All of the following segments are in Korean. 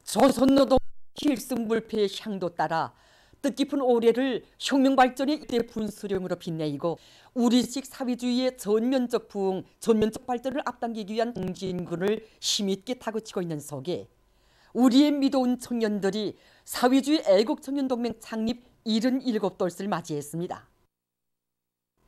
조선노동 필승불패의 향도 따라 뜻깊은 올해를 혁명발전의 이대 분수령으로 빛내이고 우리식 사회주의의 전면적 부흥, 전면적 발전을 앞당기기 위한 공진군을 힘있게 다그치고 있는 속에 우리의 미도운 청년들이 사회주의 애국청년동맹 창립 77돌을 맞이했습니다.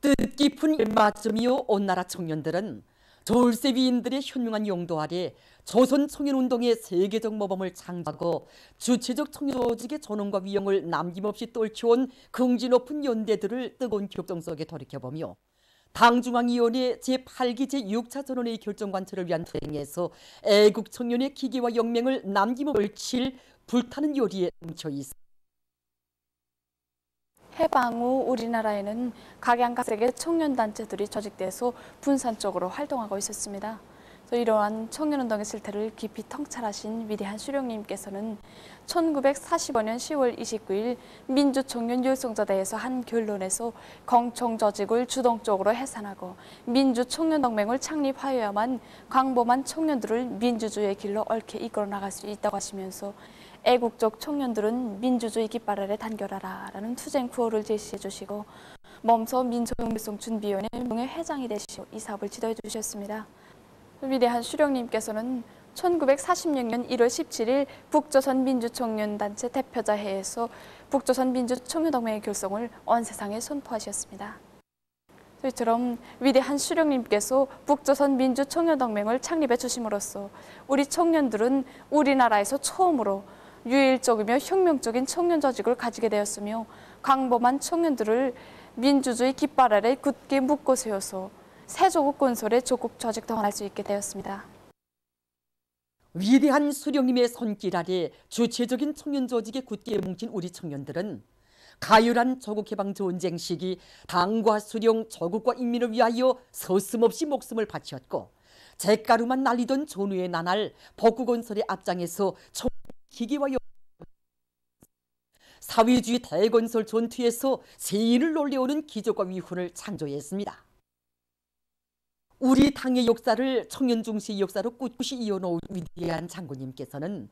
뜻깊은 일마쯤이요 온 나라 청년들은 졸세 위인들의 현명한 용도 아래 조선 청년운동의 세계적 모범을 창조하고 주체적 청년 조직의 존엄과 위용을 남김없이 떨쳐온 긍지 높은 연대들을 뜨거운 격정 속에 돌이켜보며 당중앙위원회 제8기 제6차 전원회의 결정 관철을 위한 투쟁에서 애국 청년의 기계와 영맹을 남김없이 칠 불타는 요리에 뭉쳐 있습니다. 해방 후 우리나라에는 각양각색의 청년단체들이 조직돼서 분산적으로 활동하고 있었습니다. 이러한 청년운동의 실태를 깊이 통찰하신 위대한 수령님께서는 1945년 10월 29일 민주청년율성조대에서 한 결론에서 공청조직을 주동적으로 해산하고 민주청년동맹을 창립하여야만 광범한 청년들을 민주주의의 길로 옳게 이끌어 나갈 수 있다고 하시면서 애국적 청년들은 민주주의 깃발 아래 단결하라 라는 투쟁 구호를 제시해 주시고 몸소 민족융일성-준비위원회 명예회장이 되시고 이 사업을 지도해 주셨습니다. 위대한 수령님께서는 1946년 1월 17일 북조선 민주청년단체 대표자회에서 북조선 민주청년동맹의 결성을 온 세상에 선포하셨습니다. 이처럼 위대한 수령님께서 북조선 민주청년동맹을 창립해 주심으로써 우리 청년들은 우리나라에서 처음으로 유일적이며 혁명적인 청년 조직을 가지게 되었으며 광범한 청년들을 민주주의 깃발 아래 굳게 묶어 세워서 새조국 건설의 조국 조직 동원할 수 있게 되었습니다. 위대한 수령님의 손길 아래 주체적인 청년 조직에 굳게 뭉친 우리 청년들은 가열한 조국해방 전쟁 시기 당과 수령, 조국과 인민을 위하여 서슴없이 목숨을 바쳤고 잿가루만 날리던 전후의 나날 복구건설의 앞장에서 기계와 사회주의 대건설 전투에서 세인을 놀래오는 기적과 위훈을 창조했습니다. 우리 당의 역사를 청년 중시의 역사로 꿋꿋이 이어놓은 위대한 장군님께서는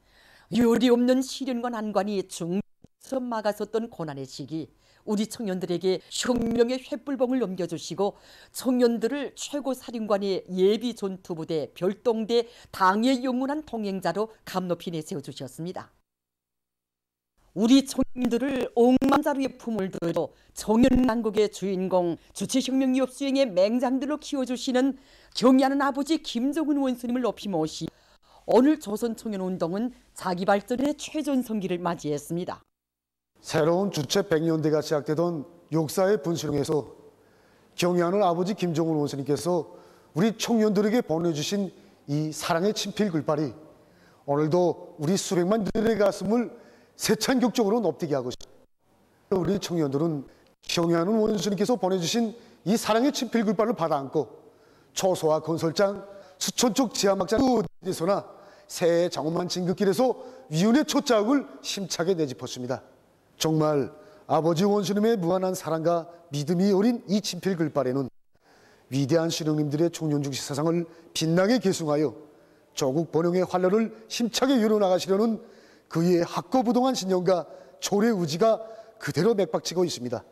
요리 없는 시련과 난관이 중처럼 막아섰던 고난의 시기 우리 청년들에게 혁명의 횃불봉을 넘겨주시고 청년들을 최고사령관의 예비 전투부대, 별동대, 당의 영원한 동행자로 감높이 내세워주셨습니다. 우리 청년들을 억만자루의 품을 들어 청년난국의 주인공, 주체혁명 수행의 맹장들로 키워주시는 경의하는 아버지 김정은 원수님을 높이 모시 오늘 조선청년운동은 자기 발전의 최전성기를 맞이했습니다. 새로운 주체 100년대가 시작되던 역사의 분수령에서 경의하는 아버지 김정은 원수님께서 우리 청년들에게 보내주신 이 사랑의 친필 글발이 오늘도 우리 수백만 들의 가슴을 세찬격적으로 높게 하고 있습니다. 우리 청년들은 경의하는 원수님께서 보내주신 이 사랑의 친필 글발을 받아안고 초소화 건설장, 수천 쪽 지하막장 어디서나 새해 장엄한 진급길에서 위훈의 초자국을 힘차게 내짚었습니다. 정말 아버지 원수님의 무한한 사랑과 믿음이 어린 이 친필 글발에는 위대한 수령님들의 청년중시 사상을 빛나게 계승하여 조국 번영의 활로를 힘차게 이뤄나가시려는 그의 학거부동한 신념과 조례 의지가 그대로 맥박치고 있습니다.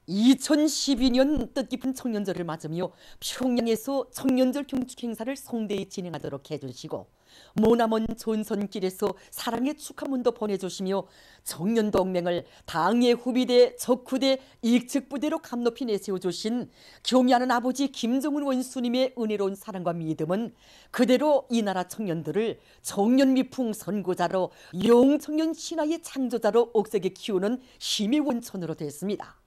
2012년 뜻깊은 청년절을 맞으며 평양에서 청년절 경축 행사를 성대히 진행하도록 해주시고 머나먼 전선길에서 사랑의 축하문도 보내주시며 청년동맹을 당의 후비대, 적후대, 익측부대로 감높이 내세워주신 경의하는 아버지 김정은 원수님의 은혜로운 사랑과 믿음은 그대로 이 나라 청년들을 청년미풍 선구자로 영청년 신화의 창조자로 억세게 키우는 힘의 원천으로 됐습니다.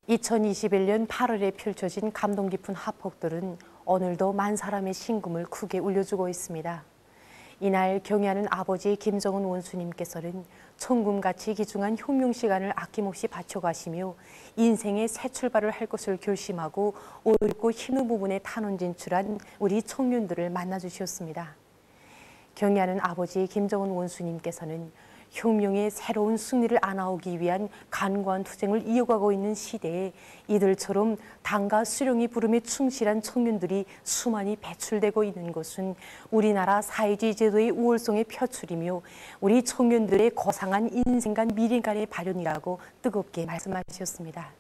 2021년 8월에 펼쳐진 감동 깊은 합폭들은 오늘도 만 사람의 심금을 크게 울려주고 있습니다. 이날 경의하는 아버지 김정은 원수님께서는 천금같이 귀중한 혁명 시간을 아낌없이 바쳐가시며 인생의 새 출발을 할 것을 결심하고 어렵고 힘든 부분에 탄원 진출한 우리 청년들을 만나주셨습니다. 경의하는 아버지 김정은 원수님께서는 혁명의 새로운 승리를 안아오기 위한 간과한 투쟁을 이어가고 있는 시대에 이들처럼 당과 수령의 부름에 충실한 청년들이 수많이 배출되고 있는 것은 우리나라 사회주의 제도의 우월성의 표출이며 우리 청년들의 거상한 인생관 미래관의 발현이라고 뜨겁게 말씀하셨습니다.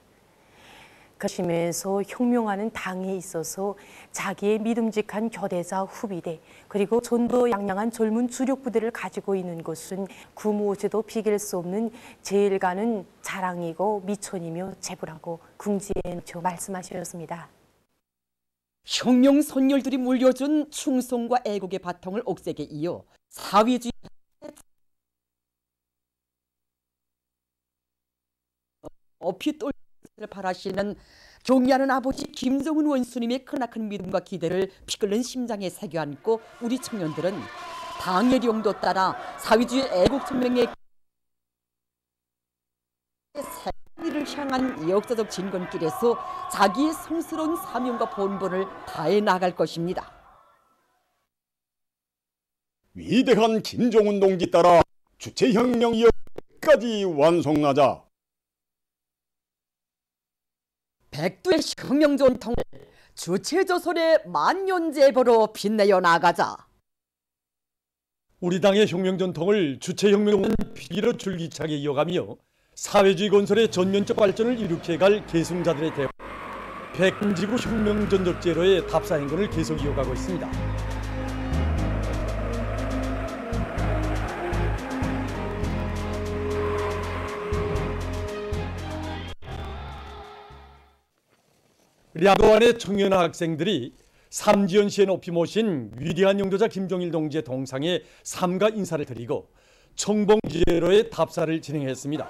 그러시면서 혁명하는 당에 있어서 자기의 믿음직한 교대자 후비대 그리고 전도양양한 젊은 주력 부대를 가지고 있는 것은 그 무엇에도 비길 수 없는 제일가는 자랑이고 미천이며 제부라고 궁지에 놓쳐 말씀하셨습니다. 혁명 선열들이 물려준 충성과 애국의 바탕을 옥색에 이어 사회주의 어피돌 바라시는 경의하는 아버지 김정은 원수님의 크나큰 믿음과 기대를 피끓는 심장에 새겨 안고 우리 청년들은 당의 령도 따라 사회주의 애국천명의 생리를 향한 역사적 진건길에서 자기의 성스러운 사명과 본분을 다해 나갈 것입니다. 위대한 김정은 동지 따라 주체혁명이여 끝까지 완성하자. 백두의 혁명 전통을 주체조선의 만년제보로 빛내어 나가자. 우리 당의 혁명 전통을 주체혁명은 피기로 줄기차게 이어가며 사회주의 건설의 전면적 발전을 일으켜갈 계승자들의 대화 백지구 혁명 전적제로의 답사 행군을 계속 이어가고 있습니다. 량도안의 청년 학생들이 삼지연시에 높이 모신 위대한 영도자 김종일 동지의 동상에 삼가 인사를 드리고 청봉제로의 답사를 진행했습니다.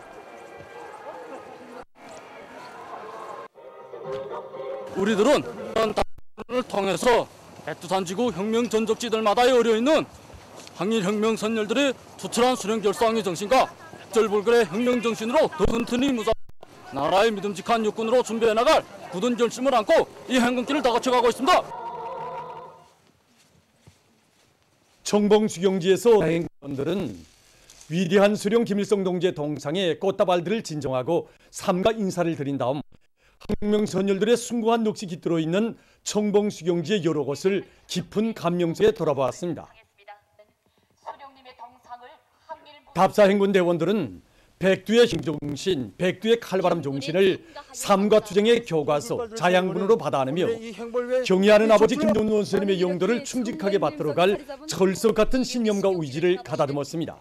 우리들은 이런 답사를 통해서 백두산지구 혁명 전적지들마다에 어려있는 항일혁명 선열들의 투철한 수령 결사항의 정신과 절불글의 혁명 정신으로 더 튼튼히 무사 나라의 믿음직한 육군으로 준비해 나갈 굳은 결심을 안고 이 행군길을 다 거쳐가고 있습니다. 청봉수경지에서 행군들은 위대한 수령 김일성 동지의 동상에 꽃다발들을 진정하고 삼가 인사를 드린 다음 혁명 선열들의 숭고한 넋이 깃들어 있는 청봉수경지의 여러 곳을 깊은 감명 속에 돌아보았습니다. 답사 행군 대원들은 백두의 정신, 백두의 칼바람 정신을 삶과 투쟁의 교과서, 자양분으로 받아내며 경의하는 아버지 김정은 원수님의 영도를 충직하게 받들어갈 철석 같은 신념과 의지를 가다듬었습니다.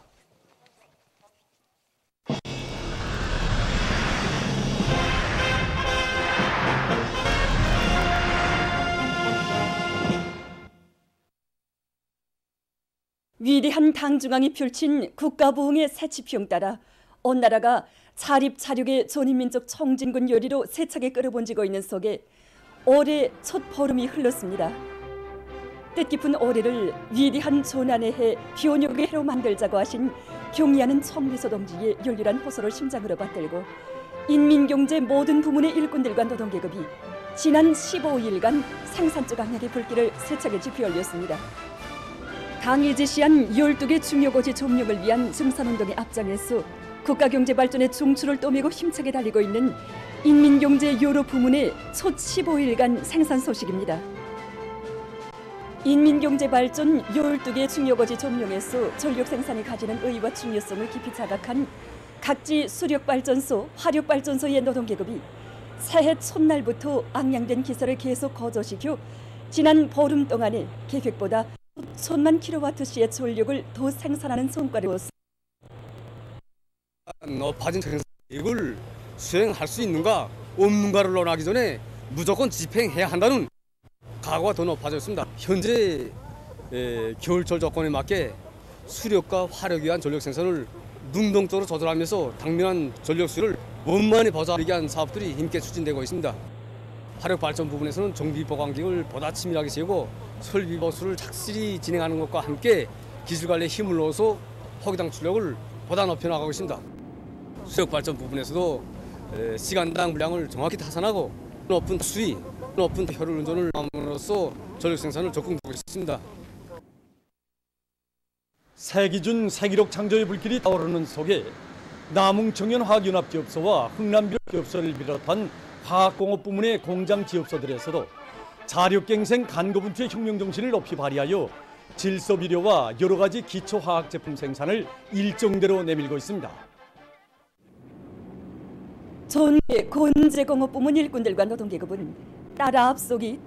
위대한 당중앙이 펼친 국가부흥의 새치평 따라 온 나라가 자립자력의 전인민족 청진군 요리로 세차게 끌어번지고 있는 속에 올해 첫 보름이 흘렀습니다. 뜻깊은 올해를 위대한 조난의 해 비원욕의 해로 만들자고 하신 경의하는 청리소 동지의 열렬한 호소를 심장으로 받들고 인민경제 모든 부문의 일꾼들과 노동계급이 지난 15일간 생산적 강약의 불길을 세차게 지피 올렸습니다. 당이 지시한 12개 중요고지 점령을 위한 증산운동의 앞장에서 국가경제 발전의 중추를 떠매고 힘차게 달리고 있는 인민경제 여러 부문의 첫 15일간 생산 소식입니다. 인민경제 발전 12개 중요고지 점령에서 전력 생산이 가지는 의의와 중요성을 깊이 자각한 각지 수력발전소, 화력발전소의 노동계급이 새해 첫날부터 앙양된 기설을 계속 거저시켜 지난 보름 동안에 계획보다 5천만 킬로와트시의 전력을 더 생산하는 성과를 얻었습니다. 높아진 생산력을 수행할 수 있는가 없는가를 논하기 전에 무조건 집행해야 한다는 각오가 더 높아졌습니다. 현재 겨울철 조건에 맞게 수력과 화력에 의한 전력 생산을 능동적으로 조절하면서 당면한 전력 수요를 원만히 보장하기 위한 사업들이 힘있게 추진되고 있습니다. 화력 발전 부분에서는 정비 보강기를 보다 치밀하게 세우고 설비 보수를 착실히 진행하는 것과 함께 기술 관리에 힘을 넣어서 허기당 출력을 보다 높여나가고 있습니다. 수력 발전 부분에서도 시간당 물량을 정확히 타산하고 높은 수위, 높은 효율 운전을 함으로써 전력 생산을 적극 하고 있습니다. 세기준 세기록 창조의 불길이 타오르는 속에 남웅청년화학연합기업소와 흥남기업소를 비롯한 화학공업 부문의 공장 지업소들에서도 자력갱생 간거분투의 혁명정신을 높이 발휘하여 질소비료와 여러 가지 기초화학 제품 생산을 일정대로 내밀고 있습니다. 전국 건재공업 부문 일꾼들과 노동계급은 따라 앞서기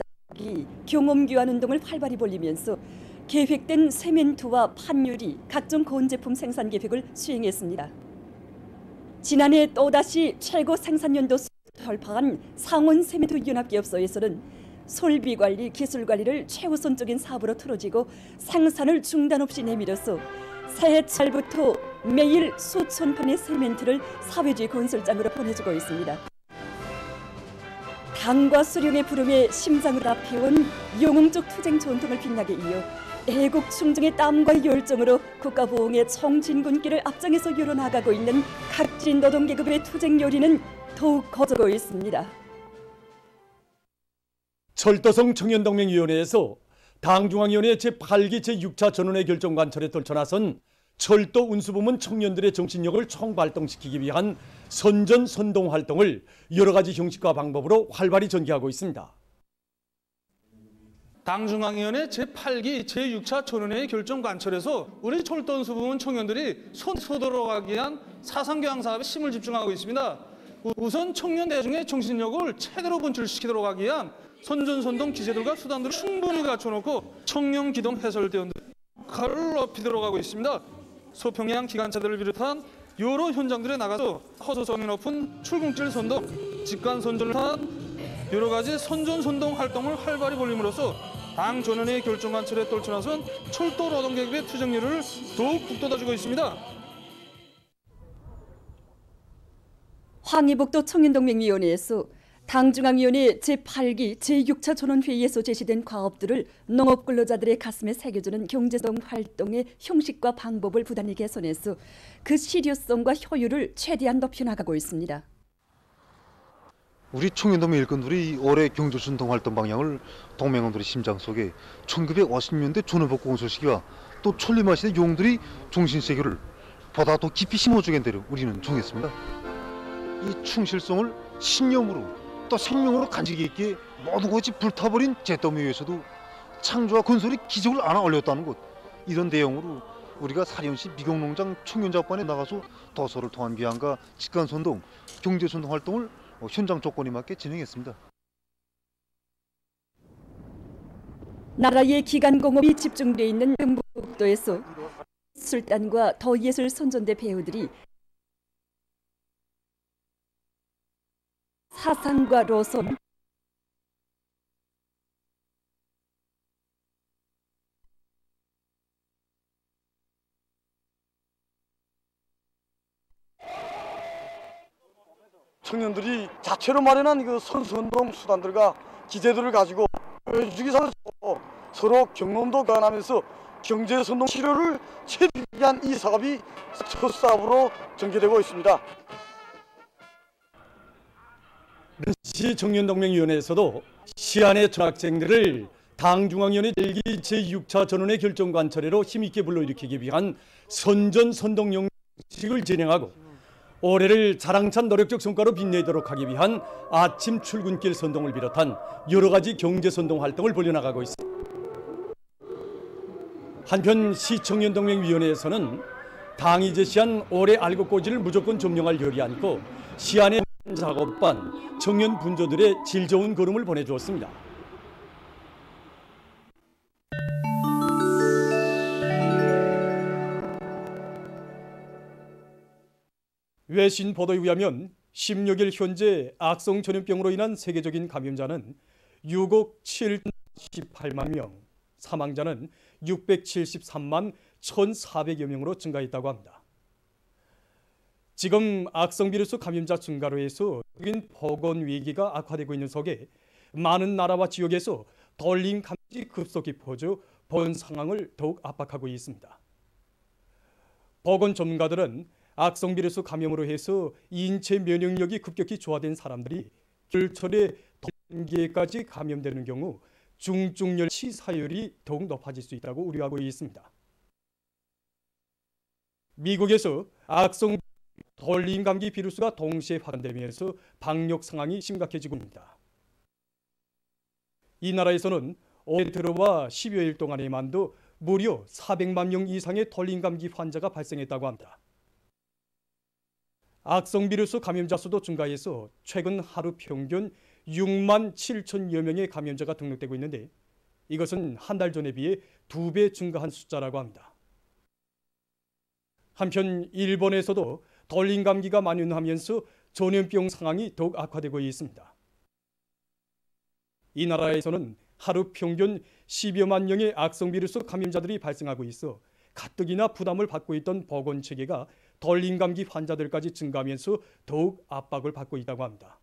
경험교환 운동을 활발히 벌이면서 계획된 세멘트와 판유리, 각종 건제품 생산 계획을 수행했습니다. 지난해 또다시 최고 생산연도 돌파한 상원세멘트연합기업소에서는 설비관리, 기술관리를 최우선적인 사업으로 틀어지고 생산을 중단 없이 내밀어서 새해 초부터 매일 수천 톤의 세멘트를 사회주의 건설장으로 보내주고 있습니다. 당과 수령의 부름에 심장을 앞해온 영웅적 투쟁 전통을 빛나게 이어 애국 충정의 땀과 열정으로 국가보훈의 청진군길을 앞장에서 열어나가고 있는 각진 노동계급의 투쟁 요리는 더욱 커지고 있습니다. 철도성 청년동맹위원회에서 당중앙위원회 제8기 제6차 전원회 결정관철에 떨쳐나선 철도 운수부문 청년들의 정신력을 총발동시키기 위한 선전선동 활동을 여러 가지 형식과 방법으로 활발히 전개하고 있습니다. 당중앙위원회 제8기 제6차 전원회의 결정관철에서 우리 철도 운수부문 청년들이 손소도로 가기 위한 사상교양 사업에 힘을 집중하고 있습니다. 우선 청년 대중의 정신력을 최대로 분출시키도록 하기 위한 선전선동 기제들과 수단들을 충분히 갖춰놓고 청년 기동 해설대원들 역할을 높이도록 하고 있습니다. 소평양 기관차들을 비롯한 여러 현장들에 나가서 허소성이 높은 출근길 선동, 직관 선전을 한 여러 가지 선전선동 활동을 활발히 벌림으로써 당 전원회의 결정관철에 떨쳐나선 철도 노동계급의 투쟁률을 더욱 북돋아주고 있습니다. 황희복도 청년동맹위원회에서 당중앙위원회 제8기 제6차 전원회의에서 제시된 과업들을 농업근로자들의 가슴에 새겨주는 경제성 활동의 형식과 방법을 부단히 개선해서 그 실효성과 효율을 최대한 높여나가고 있습니다. 우리 청년동맹 일꾼들이 올해 경제순동 활동 방향을 동맹원들의 심장 속에 1950년대 전원복 공설 시기와 또 천리마신의 용들이 종신세계를 보다 더 깊이 심어주겠다고 우리는 정했습니다. 이 충실성을 신념으로 또 생명으로 간직이 있게 모든 것이 불타버린 잿더미 위에서도 창조와 건설이 기적을 안아 올렸다는 것, 이런 내용으로 우리가 사령시 미경농장 청년작반에 나가서 도서를 통한 귀환과 직관선동, 경제선동 활동을 현장 조건에 맞게 진행했습니다. 나라의 기간공업이 집중되어 있는 경북도에서 술단과 더 예술 선전대 배우들이 사상과 로선, 청년들이 자체로 마련한 그 선수운동 수단들과 기제들을 가지고 보여주기서 서로 경험도 교환하면서 경제선동 치료를 최대한 위한 이 사업이 첫 사업으로 전개되고 있습니다. 시 청년동맹위원회에서도 시안의 전학생들을 당중앙위원회 제6차 전원회 결정관철회로 힘있게 불러일으키기 위한 선전선동 형식을 진행하고 올해를 자랑찬 노력적 성과로 빛내도록 하기 위한 아침 출근길 선동을 비롯한 여러 가지 경제선동 활동을 벌여나가고 있습니다. 한편 시청년동맹위원회에서는 당이 제시한 올해 알곡고지를 무조건 점령할 열이 안고 시안의 작업반 청년 분조들의 질 좋은 걸음을 보내주었습니다. 외신 보도에 의하면 16일 현재 악성 전염병으로 인한 세계적인 감염자는 6억 718만 명, 사망자는 673만 1,400여 명으로 증가했다고 합니다. 지금 악성 비루스 감염자 증가로 해서 보건 위기가 악화되고 있는 속에 많은 나라와 지역에서 돌림 감염이 급속히 퍼져 본 상황을 더욱 압박하고 있습니다. 보건 전문가들은 악성 비루스 감염으로 해서 인체 면역력이 급격히 저하된 사람들이 겨울철에 동기에까지 감염되는 경우 중증열 치사율이 더욱 높아질 수 있다고 우려하고 있습니다. 미국에서 악성 돌림 감기 비루스가 동시에 확산되면서 방역 상황이 심각해지고 있습니다. 이 나라에서는 올해 들어와 10여일 동안에만도 무려 400만 명 이상의 돌림 감기 환자가 발생했다고 합니다. 악성 비루스 감염자 수도 증가해서 최근 하루 평균 6만 7천여 명의 감염자가 등록되고 있는데 이것은 한 달 전에 비해 2배 증가한 숫자라고 합니다. 한편 일본에서도 돌림 감기가 만연하면서 전염병 상황이 더욱 악화되고 있습니다. 이 나라에서는 하루 평균 10여만 명의 악성 비루스 감염자들이 발생하고 있어 가뜩이나 부담을 받고 있던 보건체계가 돌림 감기 환자들까지 증가하면서 더욱 압박을 받고 있다고 합니다.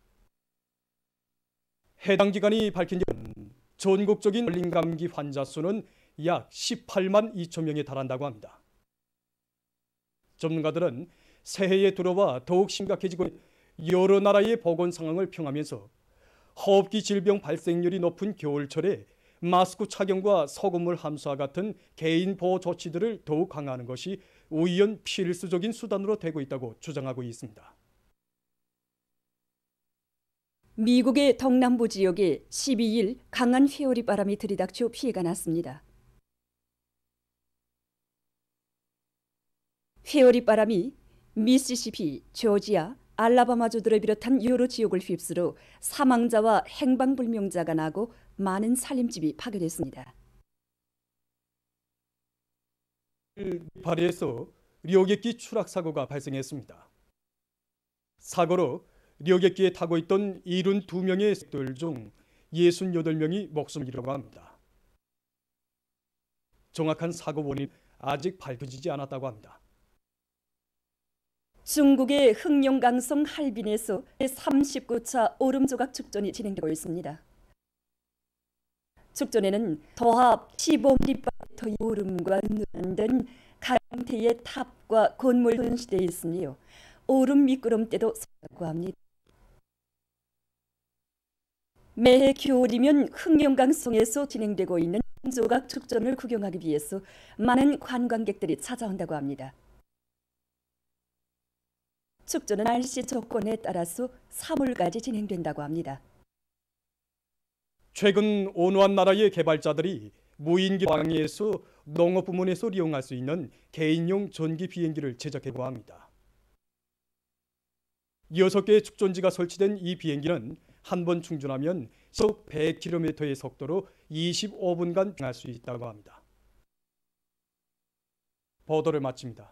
해당 기관이 밝힌 바는 전국적인 돌림 감기 환자 수는 약 18만 2천 명에 달한다고 합니다. 전문가들은 새해에 들어와 더욱 심각해지고 있는 여러 나라의 보건 상황을 평하면서 호흡기 질병 발생률이 높은 겨울철에 마스크 착용과 소금물 함수와 같은 개인 보호 조치들을 더욱 강화하는 것이 우연 필수적인 수단으로 되고 있다고 주장하고 있습니다. 미국의 동남부 지역에 12일 강한 회오리 바람이 들이닥쳐 피해가 났습니다. 회오리 바람이 미시시피, 조지아, 알라바마주들을 비롯한 여러 지역을 휩쓸어 사망자와 행방불명자가 나고 많은 살림집이 파괴됐습니다. 파리에서 료객기 추락 사고가 발생했습니다. 사고로 료객기에 타고 있던 72명의 색들 중 68명이 목숨을 잃어고 합니다. 정확한 사고 원인 아직 밝혀지지 않았다고 합니다. 중국의 흑룡강성 할빈에서 39차 오름조각 축전이 진행되고 있습니다. 축전에는 도합 15mm 오름과 눈 강태의 탑과 건물 전시되어 있으며 오름 미끄럼대도 있다고 합니다. 매해 겨울이면 흑룡강성에서 진행되고 있는 조각 축전을 구경하기 위해서 많은 관광객들이 찾아온다고 합니다. 축전은 날씨 조건에 따라서 3월까지 진행된다고 합니다. 최근 온화한 나라의 개발자들이 무인기 방해에서 농업 부문에서 이용할 수 있는 개인용 전기 비행기를 제작했다고 합니다. 6개의 축전지가 설치된 이 비행기는 한 번 충전하면 시속 100km의 속도로 25분간 비행할 수 있다고 합니다. 보도를 마칩니다.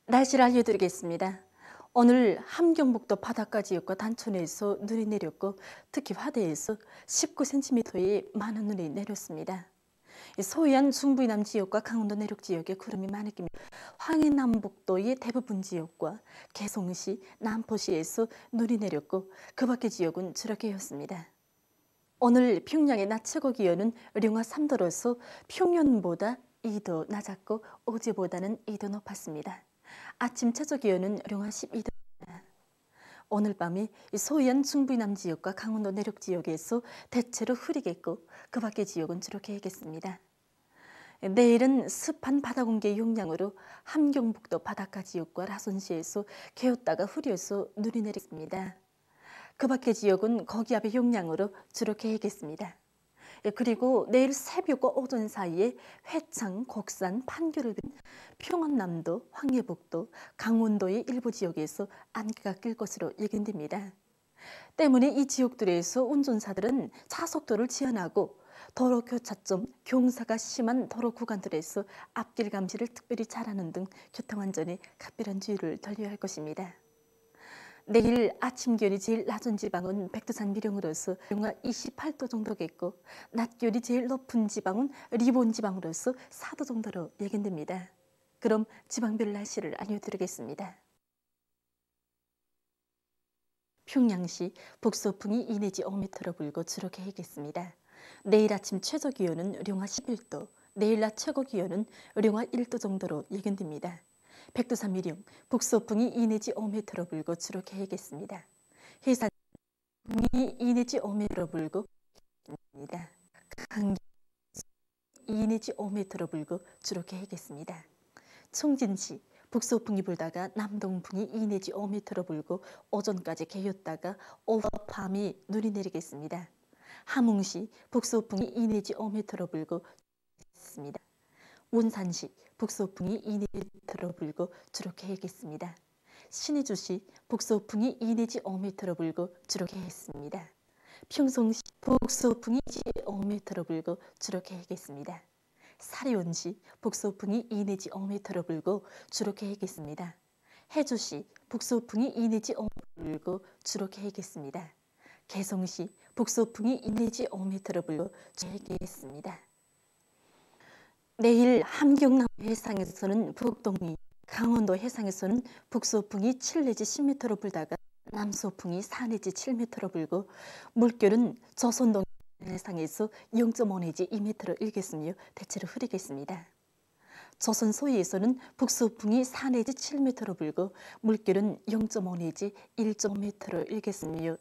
날씨를 알려드리겠습니다. 오늘 함경북도 바닷가 지역과 단촌에서 눈이 내렸고 특히 화대에서 19cm의 많은 눈이 내렸습니다. 소해안 중부이남 지역과 강원도 내륙 지역에 구름이 많이 낍니다. 황해남북도의 대부분 지역과 개성시, 남포시에서 눈이 내렸고 그 밖의 지역은 주력해였습니다. 오늘 평양의 낮 최고 기온은 령화 3도로서 평년보다 2도 낮았고 어제보다는 2도 높았습니다. 아침 최저 기온은 령화 12도입니다. 오늘 밤이 소해안 중부이남 지역과 강원도 내륙 지역에서 대체로 흐리겠고 그 밖의 지역은 주로 개겠습니다. 내일은 습한 바다 공기 용량으로 함경북도 바닷가 지역과 라선시에서 개었다가 흐려서 눈이 내리겠습니다. 그 밖의 지역은 거기압의 용량으로 주로 개겠습니다. 그리고 내일 새벽과 오전 사이에 회창, 곡산, 판교를 등 평안남도, 황해북도, 강원도의 일부 지역에서 안개가 낄 것으로 예견됩니다. 때문에 이 지역들에서 운전사들은 차속도를 제한하고 도로 교차점, 경사가 심한 도로 구간들에서 앞길 감시를 특별히 잘하는 등 교통안전에 각별한 주의를 돌려야 할 것입니다. 내일 아침 기온이 제일 낮은 지방은 백두산 미령으로서 영하 28도 정도겠고 낮 기온이 제일 높은 지방은 리본 지방으로서 4도 정도로 예견됩니다. 그럼 지방별 날씨를 알려드리겠습니다. 평양시 북서풍이 2 내지 5m로 불고 주로 개겠습니다. 내일 아침 최저 기온은 령화 11도, 내일 낮 최고 기온은 영하 1도 정도로 예견됩니다. 백두산 미령, 북서풍이 2 내지 5m로 불고 주로 개겠습니다. 해산이 2 내지 5m로 불고 있습니다. 강기 2 내지 5m로 불고 주로 개겠습니다. 총진시 북서풍이 불다가 남동풍이 2 내지 5m로 불고 오전까지 개였다가 오후와 밤이 눈이 내리겠습니다. 함흥시 북서풍이 2 내지 5m로 불고 있습니다. 원산시 북서풍이 2 내지 5m로 불고 주로 개겠습니다. 신의주시 북서풍이 2 내지 5m로 불고 주로 개겠습니다. 평성시 북서풍이 5m로 불고 주로 개겠습니다. 사리온시 북서풍이 2 내지 5m로 불고 주로 개겠습니다. 해주시 북서풍이 2 내지 5m로 불고 주로 개겠습니다. 개성시 북서풍이 2 내지 5m로 불고 주로 개겠습니다. 내일 함경남 해상에서는 북동이, 강원도 해상에서는 북서풍이 7 내지 10m로 불다가 남서풍이 4 내지 7m로 불고 물결은 조선동 해상에서 0.5 내지 2m로 일겠으며 대체로 흐리겠습니다. 조선 소위에서는 북서풍이 4 내지 7m로 불고 물결은 0.5 내지 1.5m로 일겠으며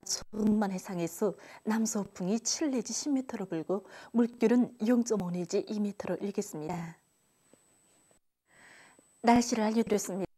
천만 해상에서 남서풍이 7 내지 10m로 불고 물결은 0.5 내지 2m로 일겠습니다. 날씨를 알려드렸습니다.